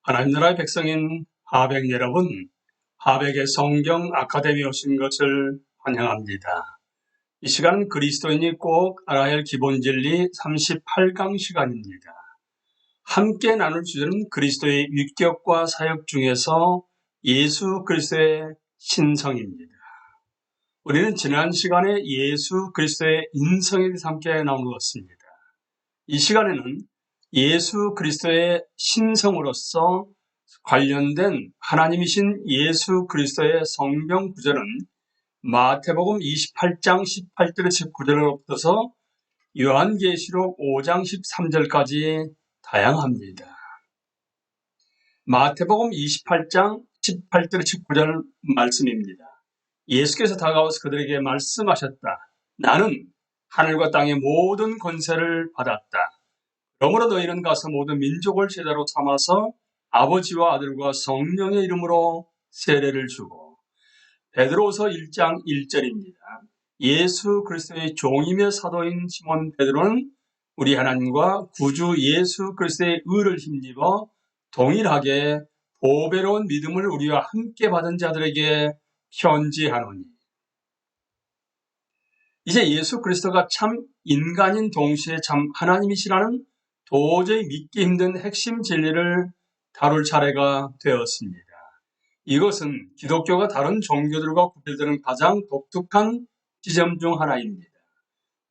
하나님 나라의 백성인 하백 여러분, 하백의 성경 아카데미에 오신 것을 환영합니다. 이 시간은 그리스도인이 꼭 알아야 할 기본 진리 38강 시간입니다. 함께 나눌 주제는 그리스도의 위격과 사역 중에서 예수 그리스도의 신성입니다. 우리는 지난 시간에 예수 그리스도의 인성에 대해서 함께 나누었습니다. 이 시간에는 예수 그리스도의 신성으로서 관련된 하나님이신 예수 그리스도의 성경 구절은 마태복음 28장 18절에서 19절로부터 요한계시록 5장 13절까지 다양합니다. 마태복음 28장 18절에서 19절 말씀입니다. 예수께서 다가와서 그들에게 말씀하셨다. 나는 하늘과 땅의 모든 권세를 받았다. 그러므로 너희는 가서 모든 민족을 제자로 삼아서 아버지와 아들과 성령의 이름으로 세례를 주고. 베드로후서 1장 1절입니다. 예수 그리스도의 종이며 사도인 시몬 베드로는 우리 하나님과 구주 예수 그리스도의 의를 힘입어 동일하게 보배로운 믿음을 우리와 함께 받은 자들에게 편지하노니. 이제 예수 그리스도가 참 인간인 동시에 참 하나님이시라는 도저히 믿기 힘든 핵심 진리를 다룰 차례가 되었습니다. 이것은 기독교가 다른 종교들과 구별되는 가장 독특한 지점 중 하나입니다.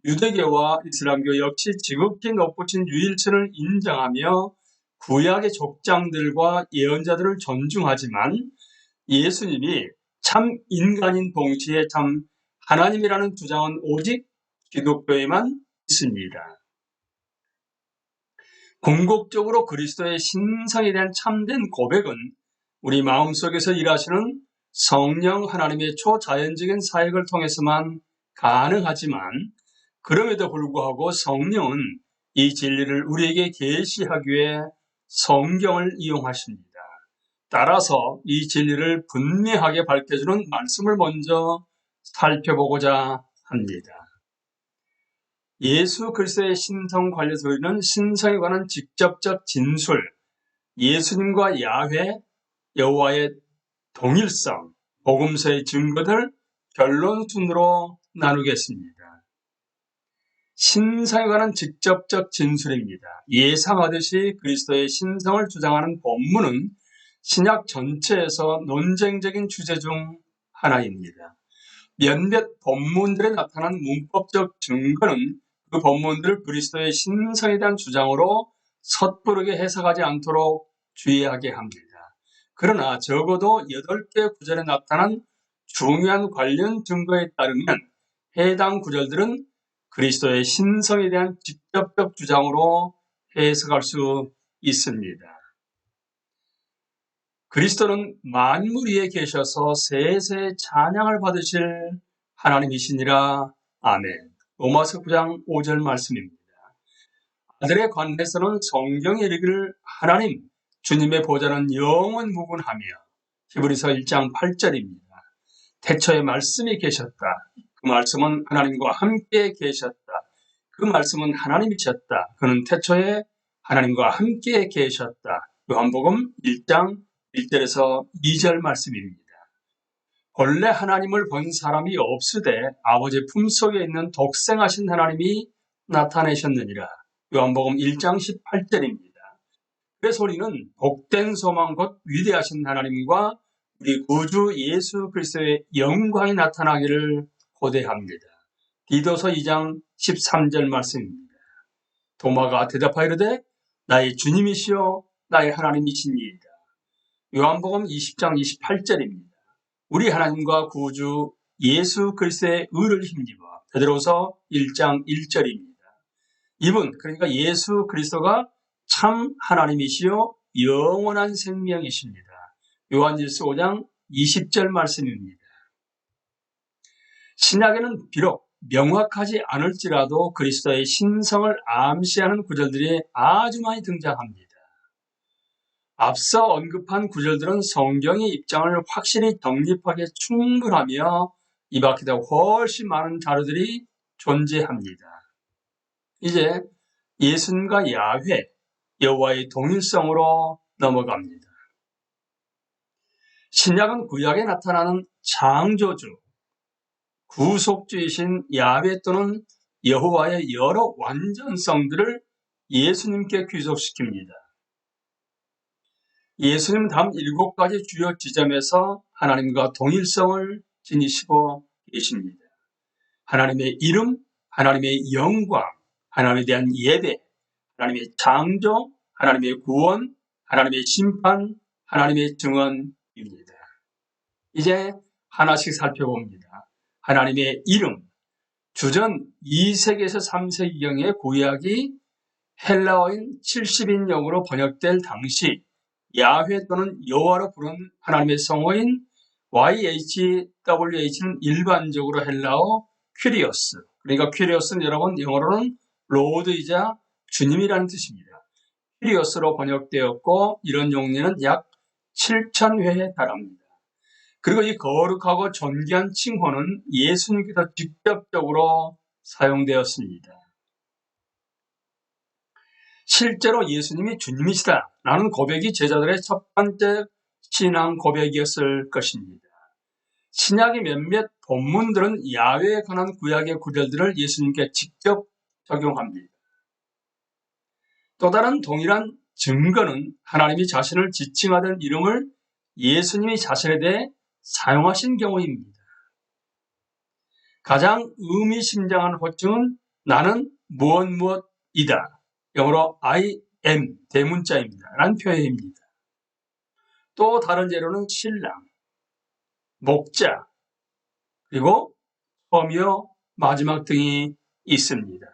유대교와 이슬람교 역시 지극히 높으신 유일체를 인정하며 구약의 족장들과 예언자들을 존중하지만 예수님이 참 인간인 동시에 참 하나님이라는 주장은 오직 기독교에만 있습니다. 궁극적으로 그리스도의 신성에 대한 참된 고백은 우리 마음속에서 일하시는 성령 하나님의 초자연적인 사역을 통해서만 가능하지만, 그럼에도 불구하고 성령은 이 진리를 우리에게 계시하기 위해 성경을 이용하십니다. 따라서 이 진리를 분명하게 밝혀주는 말씀을 먼저 살펴보고자 합니다. 예수 그리스도의 신성 관련해서 우리는 신성에 관한 직접적 진술, 예수님과 야훼, 여호와의 동일성, 복음서의 증거들 결론 순으로 나누겠습니다. 신성에 관한 직접적 진술입니다. 예상하듯이 그리스도의 신성을 주장하는 본문은 신약 전체에서 논쟁적인 주제 중 하나입니다. 몇몇 본문들에 나타난 문법적 증거는 그 본문들을 그리스도의 신성에 대한 주장으로 섣부르게 해석하지 않도록 주의하게 합니다. 그러나 적어도 8개 구절에 나타난 중요한 관련 증거에 따르면 해당 구절들은 그리스도의 신성에 대한 직접적 주장으로 해석할 수 있습니다. 그리스도는 만물 위에 계셔서 세세 찬양을 받으실 하나님이시니라. 아멘. 로마서 9장 5절 말씀입니다. 아들에 관해서는 성경에 이르기를 하나님, 주님의 보좌는 영원 무궁하며. 히브리서 1장 8절입니다. 태초에 말씀이 계셨다. 그 말씀은 하나님과 함께 계셨다. 그 말씀은 하나님이셨다. 그는 태초에 하나님과 함께 계셨다. 요한복음 1장 1절에서 2절 말씀입니다. 본래 하나님을 본 사람이 없으되 아버지 품속에 있는 독생하신 하나님이 나타내셨느니라. 요한복음 1장 18절입니다. 그래서 우리는 복된 소망 곧 위대하신 하나님과 우리 구주 예수 그리스도의 영광이 나타나기를 고대합니다. 디도서 2장 13절 말씀입니다. 도마가 대답하여 이르되 나의 주님이시여 나의 하나님이시니이다. 요한복음 20장 28절입니다. 우리 하나님과 구주 예수 그리스도의 의를 힘입어. 베드로서 1장 1절입니다. 이분, 그러니까 예수 그리스도가 참 하나님이시요 영원한 생명이십니다. 요한일서 5장 20절 말씀입니다. 신약에는 비록 명확하지 않을지라도 그리스도의 신성을 암시하는 구절들이 아주 많이 등장합니다. 앞서 언급한 구절들은 성경의 입장을 확실히 정립하기에 충분하며 이 밖에도 훨씬 많은 자료들이 존재합니다. 이제 예수님과 야훼, 여호와의 동일성으로 넘어갑니다. 신약은 구약에 나타나는 창조주, 구속주이신 야훼 또는 여호와의 여러 완전성들을 예수님께 귀속시킵니다. 예수님은 다음 7가지 주요 지점에서 하나님과 동일성을 지니시고 계십니다. 하나님의 이름, 하나님의 영광, 하나님에 대한 예배, 하나님의 창조, 하나님의 구원, 하나님의 심판, 하나님의 증언입니다. 이제 하나씩 살펴봅니다. 하나님의 이름, 주전 2세기에서 3세기경의 구약이 헬라어인 70인 영어로 번역될 당시 야훼 또는 여호와로 부른 하나님의 성어인 YHWH는 일반적으로 헬라어 퀴리오스, 그러니까 퀴리오스는 여러분 영어로는 로드이자 주님이라는 뜻입니다. 퀴리오스로 번역되었고 이런 용례는 약 7,000회에 달합니다. 그리고 이 거룩하고 존귀한 칭호는 예수님께서 직접적으로 사용되었습니다. 실제로 예수님이 주님이시다라는 고백이 제자들의 첫 번째 신앙 고백이었을 것입니다. 신약의 몇몇 본문들은 야훼에 관한 구약의 구절들을 예수님께 직접 적용합니다. 또 다른 동일한 증거는 하나님이 자신을 지칭하던 이름을 예수님이 자신에 대해 사용하신 경우입니다. 가장 의미심장한 호칭은 나는 무엇이다. 영어로 I am 대문자입니다. 라는 표현입니다. 또 다른 예로는 신랑, 목자, 그리고 처음이요 마지막 등이 있습니다.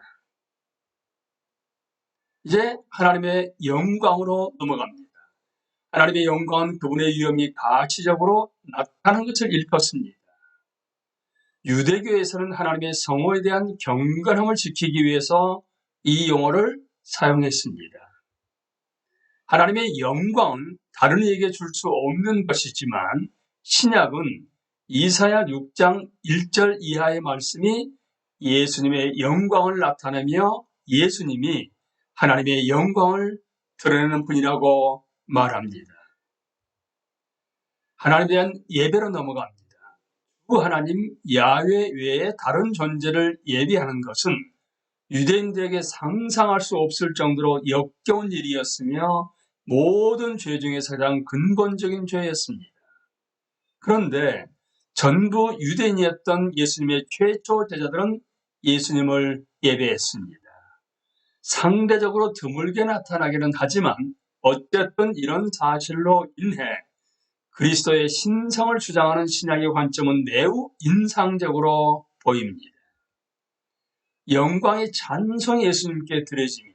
이제 하나님의 영광으로 넘어갑니다. 하나님의 영광은 그분의 위엄이 가시적으로 나타나는 것을 일컫습니다. 유대교에서는 하나님의 성호에 대한 경건함을 지키기 위해서 이 용어를 사용했습니다. 하나님의 영광은 다른 이에게 줄 수 없는 것이지만 신약은 이사야 6장 1절 이하의 말씀이 예수님의 영광을 나타내며 예수님이 하나님의 영광을 드러내는 분이라고 말합니다. 하나님에 대한 예배로 넘어갑니다. 주 하나님 야훼 외에 다른 존재를 예배하는 것은 유대인들에게 상상할 수 없을 정도로 역겨운 일이었으며 모든 죄 중에서 가장 근본적인 죄였습니다. 그런데 전부 유대인이었던 예수님의 최초 제자들은 예수님을 예배했습니다. 상대적으로 드물게 나타나기는 하지만 어쨌든 이런 사실로 인해 그리스도의 신성을 주장하는 신약의 관점은 매우 인상적으로 보입니다. 영광의 찬송이 예수님께 드려지며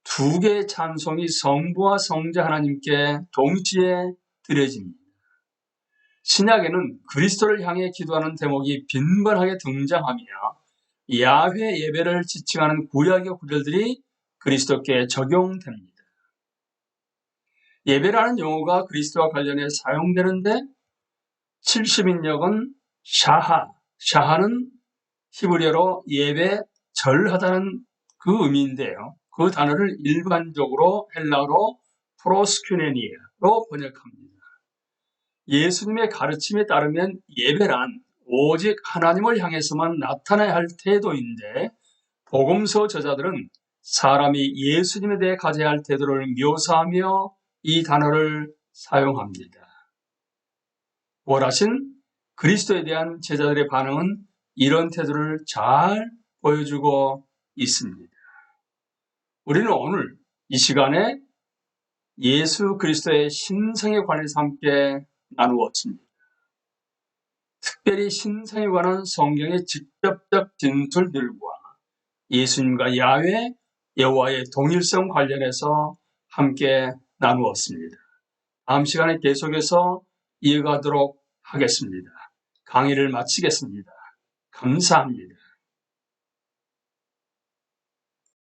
두 개의 찬송이 성부와 성자 하나님께 동시에 드려집니다. 신약에는 그리스도를 향해 기도하는 대목이 빈번하게 등장하며 야훼 예배를 지칭하는 구약의 구절들이 그리스도께 적용됩니다. 예배라는 용어가 그리스도와 관련해 사용되는데 70인역은 샤하는 히브리어로 예배, 절하다는 그 의미인데요. 그 단어를 일반적으로 헬라어로 프로스큐네니아로 번역합니다. 예수님의 가르침에 따르면 예배란 오직 하나님을 향해서만 나타나야 할 태도인데 복음서 저자들은 사람이 예수님에 대해 가져야 할 태도를 묘사하며 이 단어를 사용합니다. 원하신 그리스도에 대한 제자들의 반응은 이런 태도를 잘 보여주고 있습니다. 우리는 오늘 이 시간에 예수 그리스도의 신성에 관해서 함께 나누었습니다. 특별히 신성에 관한 성경의 직접적 진술들과 예수님과 야훼, 여호와의 동일성 관련해서 함께 나누었습니다. 다음 시간에 계속해서 이어가도록 하겠습니다. 강의를 마치겠습니다. 감사합니다.